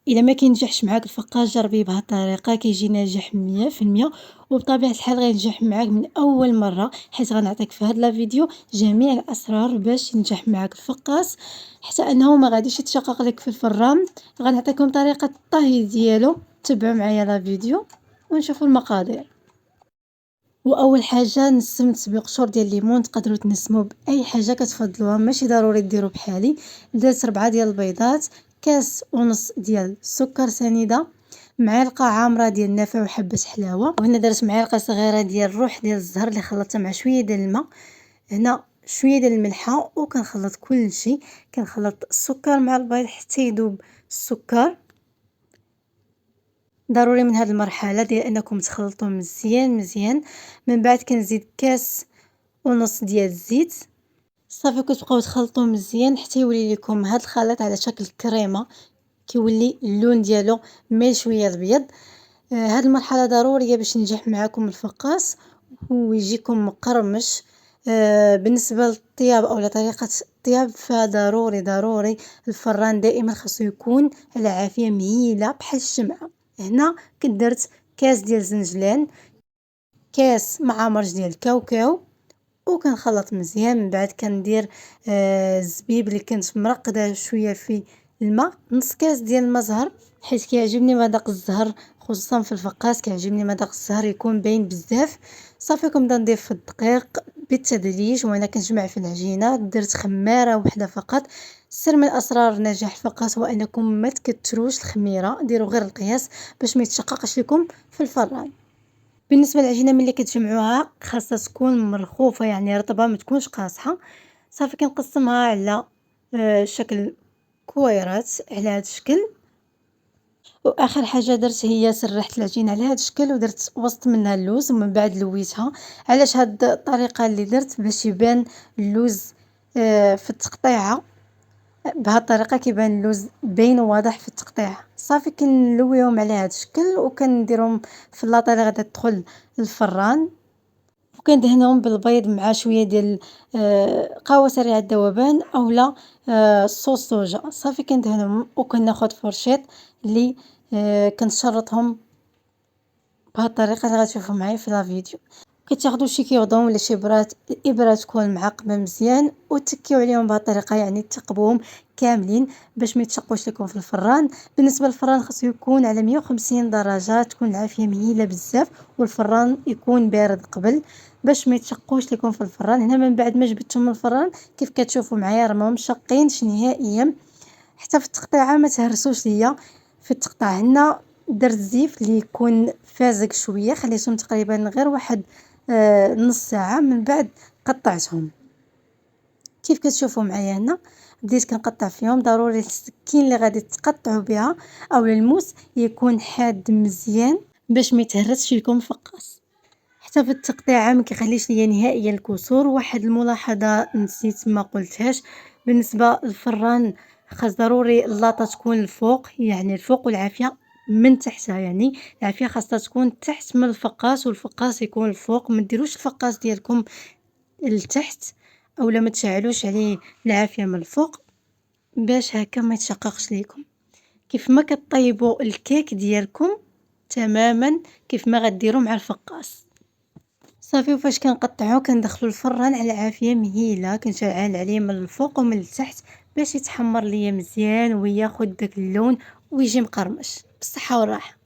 الا ما كينجحش معاك الفقاس جربيه بهذه الطريقه، كيجي ناجح 100%. وبطبيعه الحال غينجح معاك من اول مره، حيت غنعطيك في هذا الفيديو جميع الاسرار باش ينجح معاك الفقاس، حتى انه ما غاديش يتشقق لك في الفران. غنعطيكم طريقه الطهي ديالو، تبعوا معايا لا فيديو ونشوفوا المقادير. واول حاجه نسمت بقشور ديال الليمون، تقدروا تنسموا باي حاجه كتفضلوها، ماشي ضروري ديروا بحالي. درت 4 ديال البيضات، كاس ونص ديال السكر سنيده، معلقه عامره ديال النافع وحبه حلاوه. وهنا درت معلقه صغيره ديال الروح ديال الزهر اللي خلطتها مع شويه ديال الماء. هنا شويه ديال الملحه، وكنخلط كل شيء. كنخلط السكر مع البيض حتى يذوب السكر. ضروري من هذه المرحله ديال انكم تخلطوا مزيان مزيان. من بعد كنزيد كاس ونص ديال الزيت. صافي كتبقاو تخلطوا مزيان حتى يولي لكم هذا الخليط على شكل كريمه، كيولي اللون ديالو ميل شويه الابيض. هذه المرحله ضروريه باش ينجح معكم الفقاس ويجيكم مقرمش. بالنسبه للطياب او طريقه الطياب، فضروري ضروري الفران دائما خاصو يكون على عافيه مهيله بحال الشمعه. هنا كنت درت كاس ديال الزنجلان، كاس معامرج ديال الكاوكاو، وكنخلط مزيان. من بعد كندير الزبيب اللي كنت مرقده شويه في الماء، نص كاس ديال الماء زهر، حيت كيعجبني مذاق الزهر خصوصا في الفقاس، كيعجبني مذاق الزهر يكون باين بزاف. صافي كنبدا نضيف الدقيق بالتدريج، وانا كنجمع في العجينه. درت خماره وحده فقط. سر من اسرار نجاح الفقاس هو انكم ما تكتروش الخميره، ديروا غير القياس باش ما يتشققش لكم في الفران. بالنسبه للعجينه ملي كتجمعوها خاصها تكون مرخوفه، يعني رطبه، ما تكونش قاصحه. صافي كنقسمها على شكل كويرات على هذا الشكل. واخر حاجه درت هي سرحت العجينه على هذا الشكل ودرت وسط منها اللوز، ومن بعد لويتها. علاش هاد الطريقه اللي درت؟ باش يبان اللوز في التقطيعه. بهذه الطريقه كيبان اللوز باين وواضح في التقطيع. صافي كنلويهم على هذا الشكل وكنديرهم في اللاطه اللي غادا تدخل الفران، وكندهنهم بالبيض مع شويه ديال قهوه سريعه الذوبان اولا صوص صوجا. صافي كندهنهم وكناخذ فرشيط اللي كنشرطهم بهذه الطريقه اللي غتشوفوا معايا في لا فيديو. كتاخذوا شي كيوضون ولا شي برات، الابره تكون معقمه مزيان وتكيو عليهم بهذه الطريقه، يعني تقبوهم كاملين باش ما يتشقوش لكم في الفران. بالنسبه للفران خاصو يكون على 150 درجه، تكون العافيه مهيله بزاف، والفران يكون بارد قبل باش ما يتشقوش لكم في الفران. هنا من بعد ما جبدتهم من الفران كيف كتشوفوا معايا راه ما مشقينش نهائيا، حتى في التقطيعه ما تهرسوش ليا في التقطاع. هنا درت الزيف اللي يكون فازق شويه، خليتهم تقريبا غير واحد نص ساعه، من بعد قطعتهم كيف كتشوفوا معايا. هنا بديت كنقطع فيهم. ضروري السكين اللي غادي تقطعوا بها او الموس يكون حاد مزيان باش ما يتهرسش لكم الفقاس. حتى في التقطيعه ما كيخليش ليا نهائيا الكسور. واحد الملاحظه نسيت ما قلتهاش، بالنسبه للفران خاص ضروري اللاطه تكون الفوق، يعني الفوق، والعافيه من تحتها، يعني العافيه خاصها تكون تحت من الفقاس والفقاس يكون الفوق. ما ديروش الفقاس ديالكم لتحت اولا ما تشعلوش عليه العافيه من الفوق باش هكا ما يتشققش ليكم. كيف ما كطيبوا الكيك ديالكم تماما كيف ما غديروا مع الفقاس. صافي وفاش كنقطعو كندخلو الفران على عافيه مهيله، كنشعل عليه من الفوق ومن التحت باش يتحمر ليا مزيان وياخد داك اللون ويجي مقرمش بالصحه والراحه.